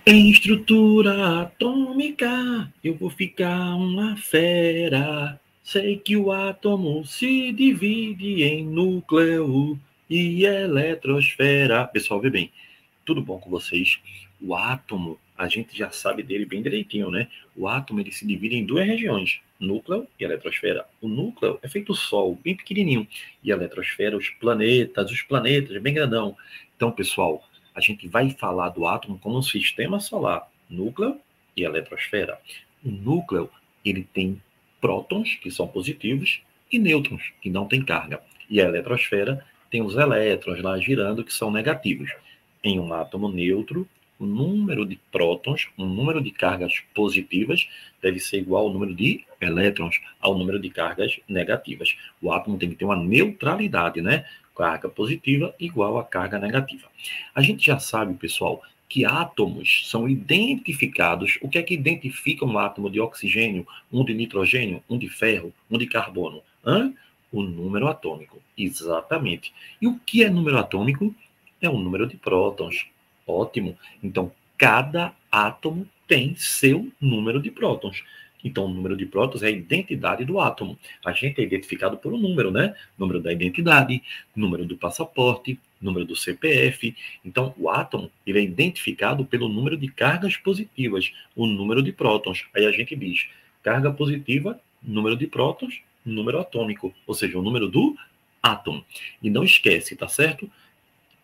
Em estrutura atômica, eu vou ficar uma fera. Sei que o átomo se divide em núcleo e eletrosfera. Pessoal, vê bem, tudo bom com vocês? O átomo, a gente já sabe dele bem direitinho, né? O átomo, ele se divide em duas regiões, núcleo e eletrosfera. O núcleo é feito o Sol, bem pequenininho, e a eletrosfera, os planetas, bem grandão. Então, pessoal, a gente vai falar do átomo como um sistema solar, núcleo e eletrosfera. O núcleo, ele tem prótons, que são positivos, e nêutrons, que não têm carga. E a eletrosfera tem os elétrons lá girando, que são negativos. Em um átomo neutro, o número de prótons, o número de cargas positivas, deve ser igual ao número de elétrons, ao número de cargas negativas. O átomo tem que ter uma neutralidade, né? Carga positiva igual a carga negativa. A gente já sabe, pessoal, que átomos são identificados. O que é que identifica um átomo de oxigênio, um de nitrogênio, um de ferro, um de carbono? O número atômico. Exatamente. E o que é número atômico? É o número de prótons. Ótimo. Então, cada átomo tem seu número de prótons. Então, o número de prótons é a identidade do átomo. A gente é identificado por um número, né? Número da identidade, número do passaporte, número do CPF. Então, o átomo, ele é identificado pelo número de cargas positivas, o número de prótons. Aí a gente diz, carga positiva, número de prótons, número atômico, ou seja, o número do átomo. E não esquece, tá certo?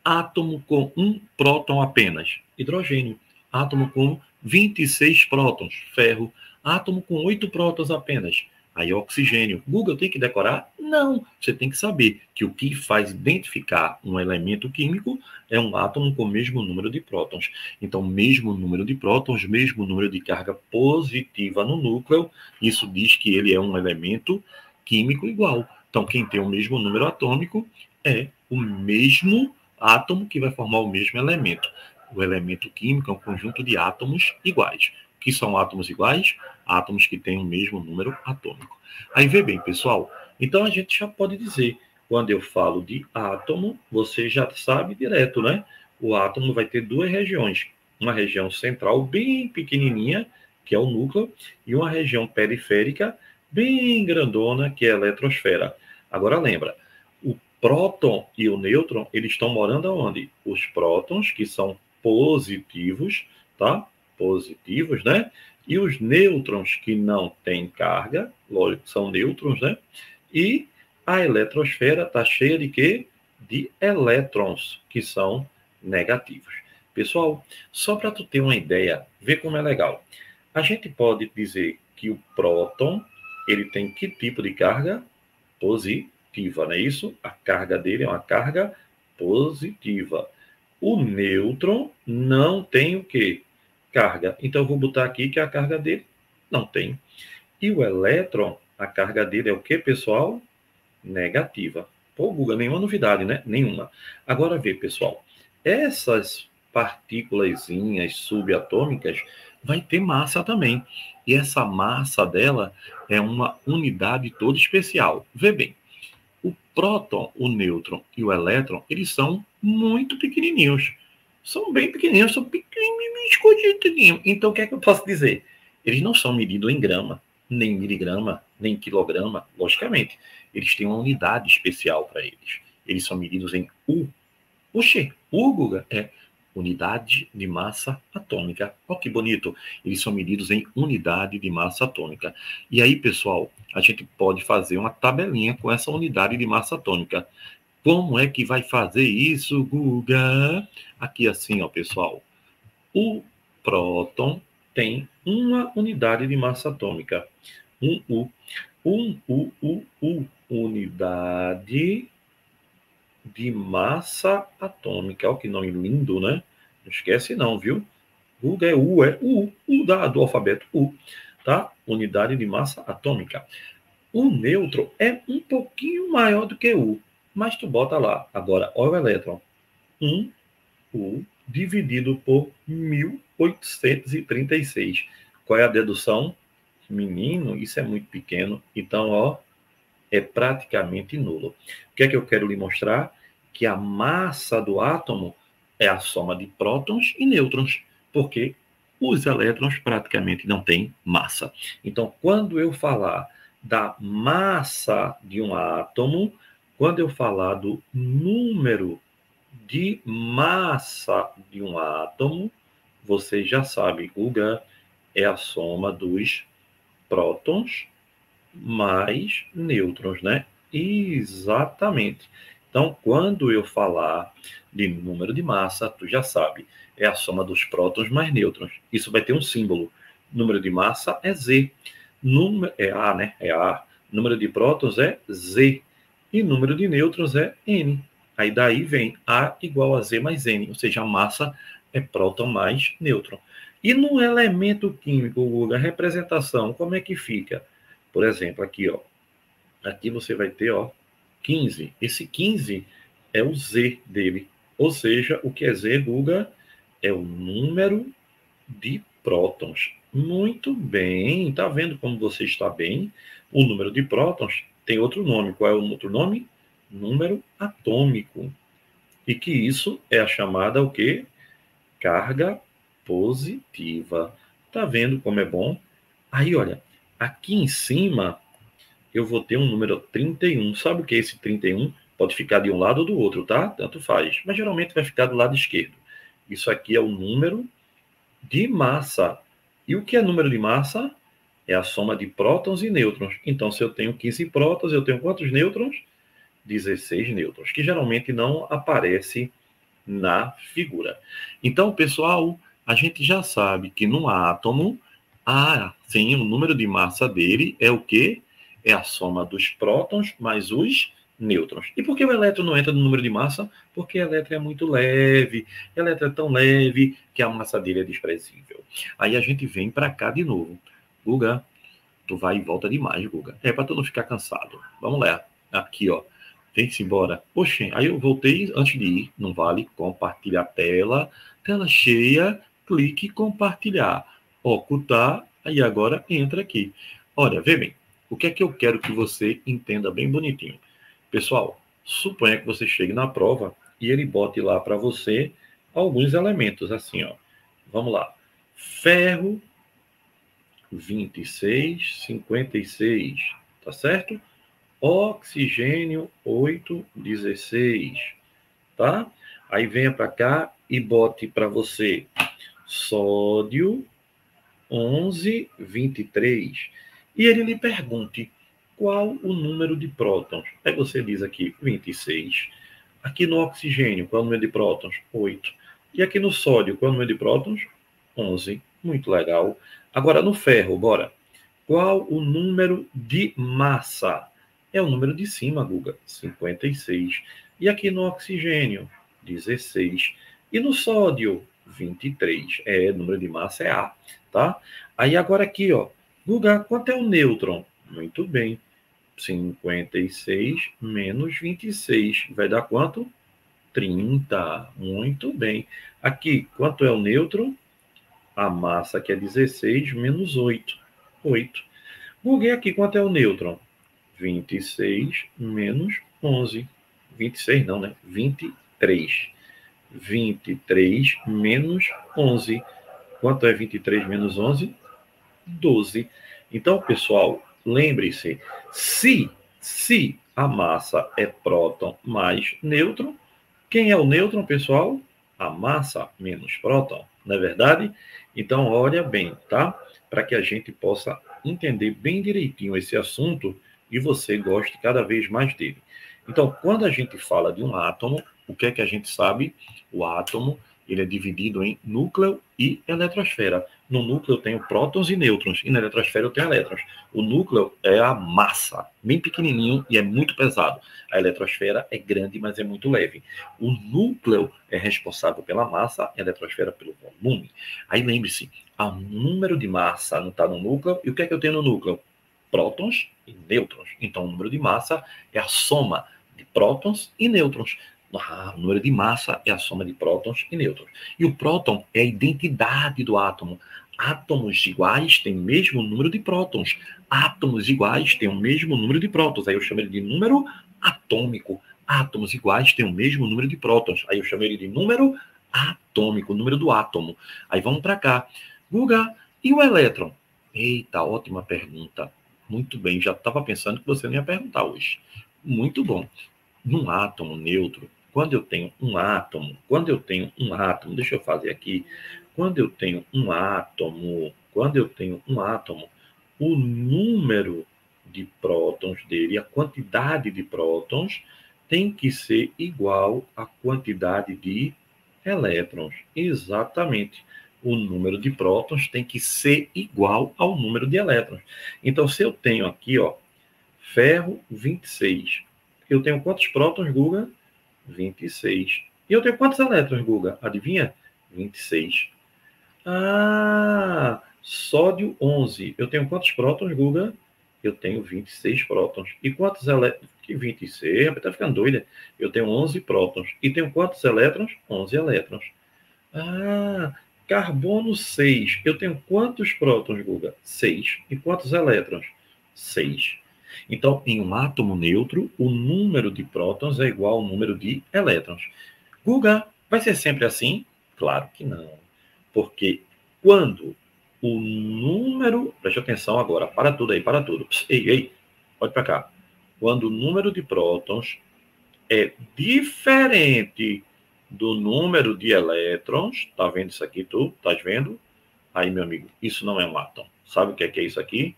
Átomo com um próton apenas, hidrogênio. Átomo com 26 prótons, ferro. Átomo com 8 prótons apenas, aí oxigênio. Google tem que decorar? Não. Você tem que saber que o que faz identificar um elemento químico é um átomo com o mesmo número de prótons. Então, mesmo número de prótons, mesmo número de carga positiva no núcleo, isso diz que ele é um elemento químico igual. Então, quem tem o mesmo número atômico é o mesmo átomo que vai formar o mesmo elemento. O elemento químico é um conjunto de átomos iguais. O que são átomos iguais? Átomos que têm o mesmo número atômico. Aí vê bem, pessoal. Então a gente já pode dizer, quando eu falo de átomo, você já sabe direto, né? O átomo vai ter duas regiões. Uma região central bem pequenininha, que é o núcleo, e uma região periférica bem grandona, que é a eletrosfera. Agora lembra, o próton e o nêutron, eles estão morando aonde? Os prótons, que são positivos, tá? Positivos, né? E os nêutrons, que não têm carga, lógico, são nêutrons, né? E a eletrosfera está cheia de quê? De elétrons, que são negativos. Pessoal, só para tu ter uma ideia, vê como é legal. A gente pode dizer que o próton, ele tem que tipo de carga? Positiva, não é isso? A carga dele é uma carga positiva. O nêutron não tem o quê? Carga. Então, eu vou botar aqui que a carga dele não tem. E o elétron, a carga dele é o quê, pessoal? Negativa. Pô, Guga, nenhuma novidade, né? Nenhuma. Agora vê, pessoal. Essas partículazinhas subatômicas vai ter massa também. E essa massa dela é uma unidade toda especial. Vê bem, o próton, o nêutron e o elétron, eles são muito pequenininhos. São bem pequenininhos, são pequenininhos. Então, o que é que eu posso dizer? Eles não são medidos em grama, nem miligrama, nem quilograma, logicamente. Eles têm uma unidade especial para eles. Eles são medidos em U. Oxê, U, Guga, é unidade de massa atômica. Olha que bonito. Eles são medidos em unidade de massa atômica. E aí, pessoal, a gente pode fazer uma tabelinha com essa unidade de massa atômica. Como é que vai fazer isso, Guga? Aqui assim, ó, pessoal. O próton tem uma unidade de massa atômica. Um U. Unidade de massa atômica. Olha que nome lindo, né? Não esquece não, viu? Guga é U do alfabeto U, tá? Unidade de massa atômica. O nêutron é um pouquinho maior do que U, mas tu bota lá. Agora, olha o elétron. 1U dividido por 1836. Qual é a dedução? Menino, isso é muito pequeno. Então, ó, é praticamente nulo. O que é que eu quero lhe mostrar? Que a massa do átomo é a soma de prótons e nêutrons. Por quê? os elétrons praticamente não têm massa. Então, quando eu falar da massa de um átomo, quando eu falar do número de massa de um átomo, você já sabe, Guga, é a soma dos prótons mais nêutrons, né? Exatamente. Então, quando eu falar de número de massa, tu já sabe, é a soma dos prótons mais nêutrons. Isso vai ter um símbolo. Número de massa é Z. É A, né? É A. Número de prótons é Z. E número de nêutrons é N. Aí daí vem A igual a Z mais N. Ou seja, a massa é próton mais nêutron. E no elemento químico, a representação, como é que fica? Por exemplo, aqui, ó. Aqui você vai ter, ó, 15. Esse 15 é o Z dele. Ou seja, o que é Z, Guga? É o número de prótons. Muito bem. Tá vendo como você está bem? O número de prótons tem outro nome. Qual é o outro nome? Número atômico. E que isso é a chamada o quê? Carga positiva. Tá vendo como é bom? Aí, olha, aqui em cima eu vou ter um número 31. Sabe o que é esse 31? Pode ficar de um lado ou do outro, tá? Tanto faz. Mas geralmente vai ficar do lado esquerdo. Isso aqui é o número de massa. E o que é número de massa? É a soma de prótons e nêutrons. Então, se eu tenho 15 prótons, eu tenho quantos nêutrons? 16 nêutrons, que geralmente não aparece na figura. Então, pessoal, a gente já sabe que no átomo, sim, o número de massa dele é o quê? É a soma dos prótons mais os nêutrons. E por que o elétron não entra no número de massa? Porque o elétron é muito leve, o elétron é tão leve que a massa dele é desprezível. Aí a gente vem para cá de novo. Guga, tu vai e volta demais, Guga. É para tu não ficar cansado. Vamos lá. Aqui, ó. Vem-se embora. Oxe, aí eu voltei antes de ir. Não vale compartilhar a tela. Tela cheia, clique compartilhar. Ocultar, aí agora entra aqui. Olha, vê bem. O que é que eu quero que você entenda bem bonitinho? Pessoal, suponha que você chegue na prova e ele bote lá para você alguns elementos, assim, ó. Vamos lá. Ferro, 26, 56, tá certo? Oxigênio, 8, 16, tá? Aí venha para cá e bote para você sódio, 11, 23. E ele lhe pergunte qual o número de prótons. Aí você diz aqui 26. Aqui no oxigênio, qual é o número de prótons? 8. E aqui no sódio, qual é o número de prótons? 11. Muito legal. Agora no ferro, bora. Qual o número de massa? É o número de cima, Guga, 56. E aqui no oxigênio, 16. E no sódio, 23. Número de massa é A, tá? Aí agora aqui, ó. Guga, quanto é o nêutron? Muito bem. 56 menos 26. Vai dar quanto? 30. Muito bem. Aqui, quanto é o nêutron? A massa que é 16 menos 8. 8. Buguei aqui, quanto é o nêutron? 26 menos 11. 26 não, né? 23. 23 menos 11. Quanto é 23 menos 11? 12. Então, pessoal, lembre-se, se a massa é próton mais nêutron, quem é o nêutron, pessoal? A massa menos próton, não é verdade? Então, olha bem, tá? Para que a gente possa entender bem direitinho esse assunto e você goste cada vez mais dele. Então, quando a gente fala de um átomo, o que é que a gente sabe? O átomo, ele é dividido em núcleo e eletrosfera. No núcleo eu tenho prótons e nêutrons, e na eletrosfera eu tenho elétrons. O núcleo é a massa, bem pequenininho e é muito pesado. A eletrosfera é grande, mas é muito leve. O núcleo é responsável pela massa, a eletrosfera pelo volume. Aí lembre-se, o número de massa não está no núcleo, e o que é que eu tenho no núcleo? Prótons e nêutrons. Então, o número de massa é a soma de prótons e nêutrons. O número de massa é a soma de prótons e nêutrons. E o próton é a identidade do átomo. Átomos iguais têm o mesmo número de prótons. Átomos iguais têm o mesmo número de prótons. Aí eu chamo ele de número atômico. Átomos iguais têm o mesmo número de prótons. Aí eu chamo ele de número atômico, número do átomo. Aí vamos para cá. Guga, e o elétron? Eita, ótima pergunta. Muito bem, já estava pensando que você não ia perguntar hoje. Muito bom. Num átomo neutro, quando eu tenho um átomo, deixa eu fazer aqui, quando eu tenho um átomo, o número de prótons dele, a quantidade de prótons, tem que ser igual à quantidade de elétrons. Exatamente. O número de prótons tem que ser igual ao número de elétrons. Então, se eu tenho aqui, ó, ferro 26, eu tenho quantos prótons, Guga? 26. E eu tenho quantos elétrons, Guga? Adivinha? 26. Ah, sódio 11. Eu tenho quantos prótons, Guga? Eu tenho 26 prótons. E quantos elétrons? Que 26? Tá ficando doida. Eu tenho 11 prótons. E tenho quantos elétrons? 11 elétrons. Ah, carbono 6. Eu tenho quantos prótons, Guga? 6. E quantos elétrons? 6. Então, em um átomo neutro, o número de prótons é igual ao número de elétrons. Guga, vai ser sempre assim? Claro que não. Porque quando o número... Preste atenção agora, para tudo aí, para tudo. Ei, pode para cá. Quando o número de prótons é diferente do número de elétrons, tá vendo isso aqui, tu? Tá vendo? Aí, meu amigo, isso não é um átomo. Sabe o que é isso aqui?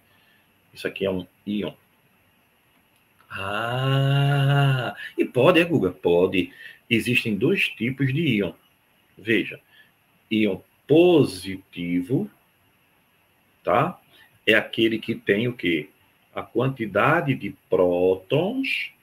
Isso aqui é um íon. Ah, e pode, Guga? Pode. Existem dois tipos de íon. Veja, íon positivo, tá? É aquele que tem o quê? A quantidade de prótons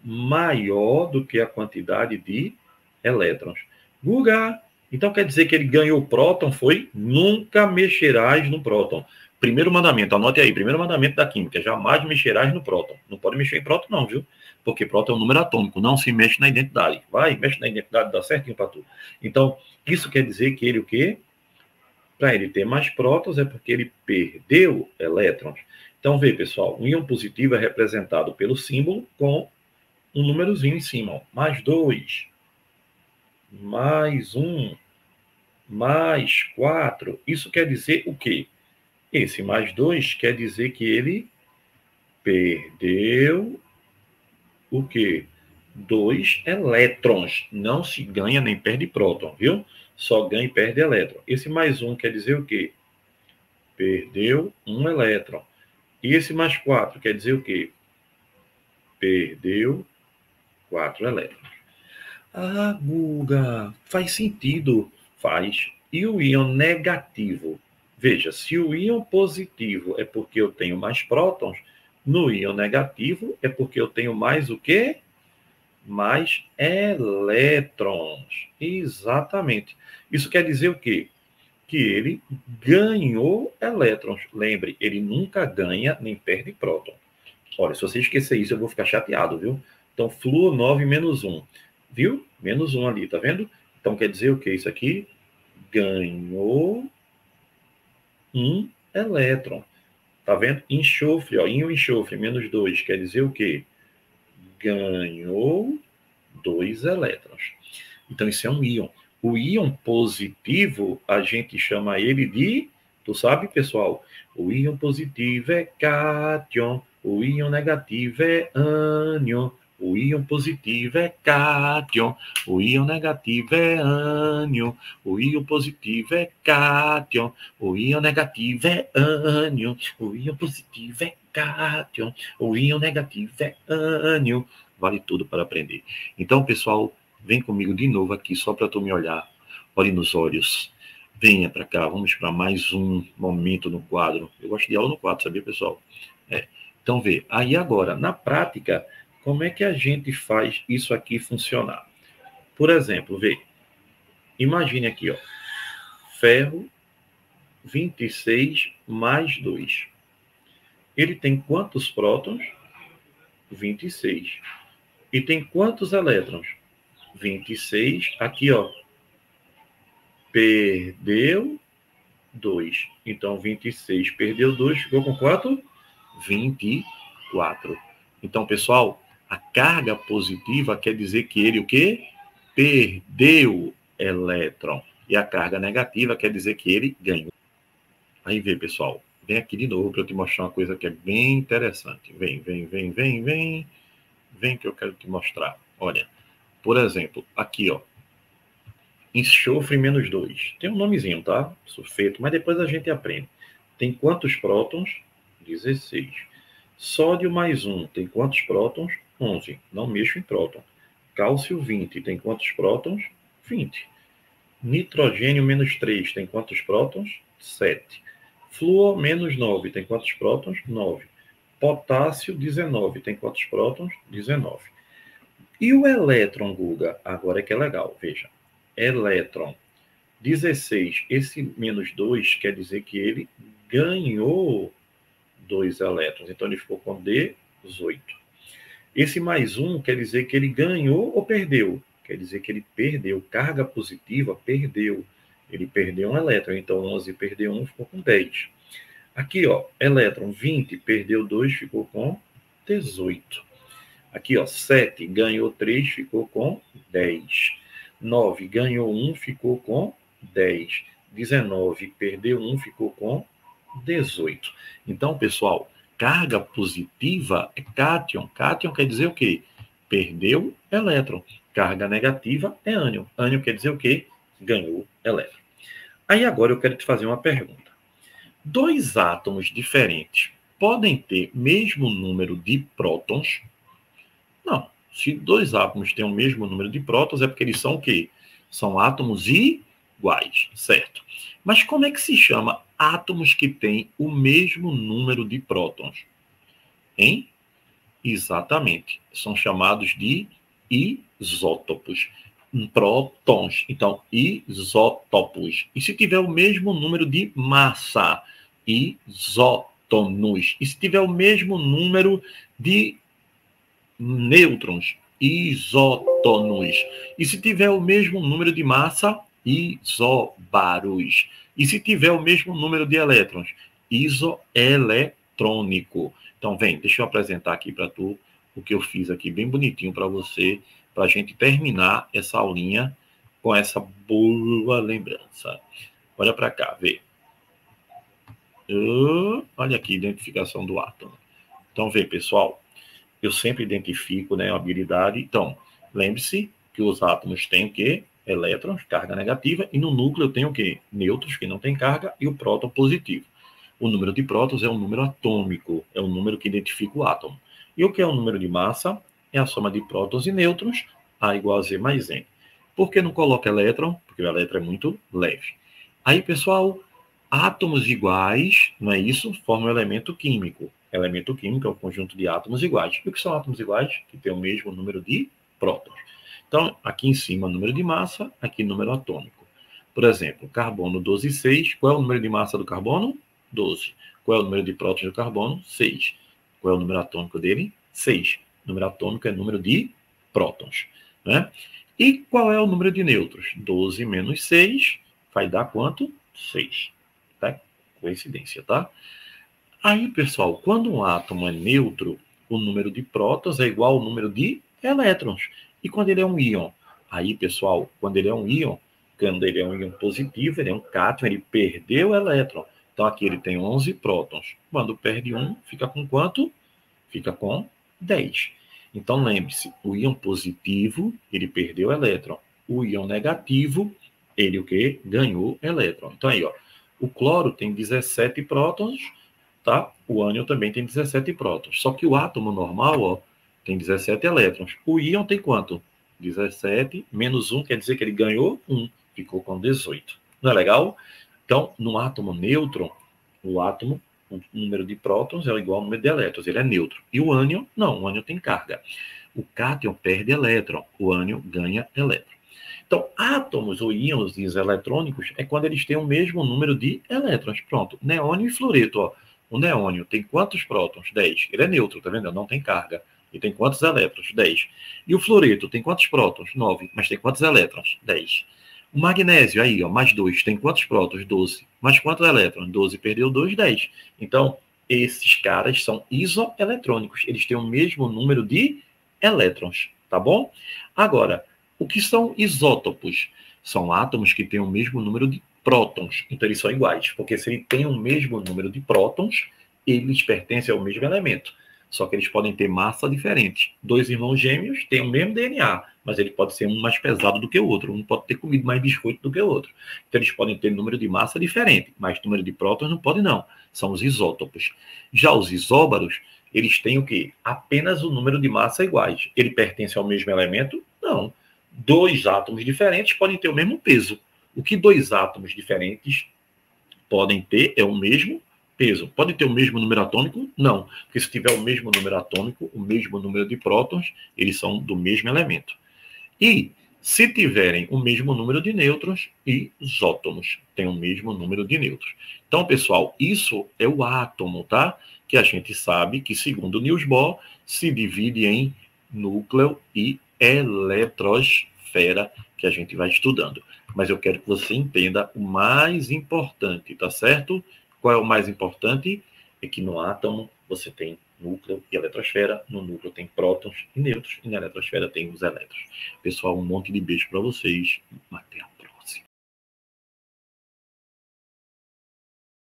maior do que a quantidade de elétrons. Guga, então quer dizer que ele ganhou próton, foi? Nunca mexerás no próton. Primeiro mandamento, anote aí, primeiro mandamento da química, jamais mexerás no próton. Não pode mexer em próton não, viu? Porque próton é um número atômico, não se mexe na identidade. Vai, mexe na identidade, dá certinho para tu. Então, isso quer dizer que ele o quê? Para ele ter mais prótons é porque ele perdeu elétrons. Então, vê, pessoal, um íon positivo é representado pelo símbolo com um númerozinho em cima, ó. Mais 2, mais 1, mais 4. Isso quer dizer o quê? Esse mais 2 quer dizer que ele perdeu o quê? 2 elétrons. Não se ganha nem perde próton, viu? Só ganha e perde elétron. Esse mais 1 quer dizer o quê? Perdeu 1 elétron. E esse mais 4 quer dizer o quê? Perdeu 4 elétrons. Ah, Guga, faz sentido. Faz. E o íon negativo? Veja, se o íon positivo é porque eu tenho mais prótons, no íon negativo é porque eu tenho mais o quê? Mais elétrons. Exatamente. Isso quer dizer o quê? Que ele ganhou elétrons. Lembre, ele nunca ganha nem perde próton. Olha, se você esquecer isso, eu vou ficar chateado, viu? Então, flúor 9 menos 1. Viu? Menos 1 ali, tá vendo? Então, quer dizer o que isso aqui? Ganhou um elétron. Tá vendo? Enxofre, ó. Íon enxofre, menos 2. Quer dizer o quê? Ganhou 2 elétrons. Então, isso é um íon. O íon positivo, a gente chama ele de... Tu sabe, pessoal? O íon positivo é cátion. O íon negativo é ânion. O íon positivo é cátion. O íon negativo é ânion. O íon positivo é cátion. O íon negativo é ânion. O íon positivo é cátion. O íon negativo é ânion. Vale tudo para aprender. Então, pessoal, vem comigo de novo aqui, só para tu me olhar. Olhe nos olhos. Venha para cá, vamos para mais um momento no quadro. Eu gosto de aula no quadro, sabia, pessoal? Então, vê. Aí agora, na prática, como é que a gente faz isso aqui funcionar? Por exemplo, vê. Imagine aqui, ó. Ferro 26 mais 2. Ele tem quantos prótons? 26. E tem quantos elétrons? 26. Aqui, ó. Perdeu 2. Então, 26 perdeu 2, ficou com quanto? 24. Então, pessoal, a carga positiva quer dizer que ele o quê? Perdeu elétron. E a carga negativa quer dizer que ele ganhou. Aí vê, pessoal. Vem aqui de novo para eu te mostrar uma coisa que é bem interessante. Vem, vem, vem, vem, vem. Vem que eu quero te mostrar. Olha, por exemplo, aqui, ó. Enxofre -2. Tem um nomezinho, tá? Sulfeto, mas depois a gente aprende. Tem quantos prótons? 16. Sódio +1 tem quantos prótons? 11. Não mexo em próton. Cálcio 20 tem quantos prótons? 20. Nitrogênio -3 tem quantos prótons? 7. Flúor -9 tem quantos prótons? 9. Potássio 19 tem quantos prótons? 19. E o elétron, Guga? Agora é que é legal, veja. Elétron 16. Esse -2 quer dizer que ele ganhou 2 elétrons. Então ele ficou com 18. Esse +1 quer dizer que ele ganhou ou perdeu? Quer dizer que ele perdeu. Carga positiva, perdeu. Ele perdeu um elétron. Então 11 perdeu 1, ficou com 10. Aqui, ó, elétron 20 perdeu 2, ficou com 18. Aqui, ó, 7 ganhou 3, ficou com 10. 9 ganhou 1, ficou com 10. 19 perdeu 1, ficou com 18. Então, pessoal, carga positiva é cátion. Cátion quer dizer o quê? Perdeu elétron. Carga negativa é ânion. Ânion quer dizer o quê? Ganhou elétron. Aí agora eu quero te fazer uma pergunta. 2 átomos diferentes podem ter mesmo número de prótons? Não. Se 2 átomos têm o mesmo número de prótons, é porque eles são o quê? São átomos iguais, certo? Mas como é que se chama átomos que têm o mesmo número de prótons? Hein? Exatamente. São chamados de isótopos. Prótons. Então, isótopos. E se tiver o mesmo número de massa? Isótonos. E se tiver o mesmo número de nêutrons? Isótonos. E se tiver o mesmo número de massa? Isóbaros. E se tiver o mesmo número de elétrons? Isoeletrônico. Então, vem, deixa eu apresentar aqui para tu o que eu fiz aqui bem bonitinho para você, para a gente terminar essa aulinha com essa boa lembrança. Olha para cá, vê. Olha aqui, identificação do átomo. Então, vê, pessoal, eu sempre identifico, né, a habilidade. Então, lembre-se que os átomos têm o quê? Elétrons, carga negativa, e no núcleo eu tenho o quê? Nêutrons, que não tem carga, e o próton positivo. O número de prótons é um número atômico, é o número que identifica o átomo. E o que é o número de massa? É a soma de prótons e nêutrons, A igual a Z mais N. Por que não coloca elétron? Porque o elétron é muito leve. Aí, pessoal, átomos iguais, não é isso? Formam um elemento químico. Elemento químico é um conjunto de átomos iguais. E o que são átomos iguais? Que tem o mesmo número de prótons. Então, aqui em cima, número de massa, aqui número atômico. Por exemplo, carbono 12,6. Qual é o número de massa do carbono? 12. Qual é o número de prótons do carbono? 6. Qual é o número atômico dele? 6. O número atômico é o número de prótons, né? E qual é o número de nêutrons? 12 menos 6 vai dar quanto? 6. Tá? Coincidência, tá? Aí, pessoal, quando um átomo é neutro, o número de prótons é igual ao número de elétrons. E quando ele é um íon? Aí, pessoal, quando ele é um íon positivo, ele é um cátion, ele perdeu o elétron. Então, aqui ele tem 11 prótons. Quando perde um, fica com quanto? Fica com 10. Então, lembre-se, o íon positivo, ele perdeu o elétron. O íon negativo, ele o quê? Ganhou elétron. Então, aí, ó, o cloro tem 17 prótons, tá? O ânion também tem 17 prótons. Só que o átomo normal, ó, tem 17 elétrons. O íon tem quanto? 17 menos 1 quer dizer que ele ganhou 1. Ficou com 18. Não é legal? Então, no átomo nêutron, o átomo, o número de prótons é igual ao número de elétrons. Ele é neutro. E o ânion, não. O ânion tem carga. O cátion perde elétron. O ânion ganha elétron. Então, átomos ou íons eletrônicos é quando eles têm o mesmo número de elétrons. Pronto. Neônio e fluoreto, ó. O neônio tem quantos prótons? 10. Ele é neutro, tá vendo? Não tem carga. E tem quantos elétrons? 10. E o fluoreto tem quantos prótons? 9. Mas tem quantos elétrons? 10. O magnésio, aí, ó, mais 2. Tem quantos prótons? 12. Mas quantos elétrons? 12 perdeu 2, 10. Então, esses caras são isoeletrônicos. Eles têm o mesmo número de elétrons, tá bom? Agora, o que são isótopos? São átomos que têm o mesmo número de prótons. Então, eles são iguais, porque se ele tem o mesmo número de prótons, eles pertencem ao mesmo elemento. Só que eles podem ter massa diferente. Dois irmãos gêmeos têm o mesmo DNA, mas ele pode ser um mais pesado do que o outro. Um pode ter comido mais biscoito do que o outro. Então, eles podem ter número de massa diferente, mas número de prótons não pode, não. São os isótopos. Já os isóbaros, eles têm o quê? Apenas o número de massa iguais. Ele pertence ao mesmo elemento? Não. Dois átomos diferentes podem ter o mesmo peso. O que dois átomos diferentes podem ter é o mesmo peso. Pode ter o mesmo número atômico? Não. Porque se tiver o mesmo número atômico, o mesmo número de prótons, eles são do mesmo elemento. E se tiverem o mesmo número de nêutrons, isótomos têm o mesmo número de nêutrons. Então, pessoal, isso é o átomo, tá? Que a gente sabe que, segundo Niels Bohr, se divide em núcleo e eletrosfera, que a gente vai estudando. Mas eu quero que você entenda o mais importante, tá certo? Qual é o mais importante? É que no átomo você tem núcleo e eletrosfera. No núcleo tem prótons e nêutrons. E na eletrosfera tem os elétrons. Pessoal, um monte de beijo para vocês.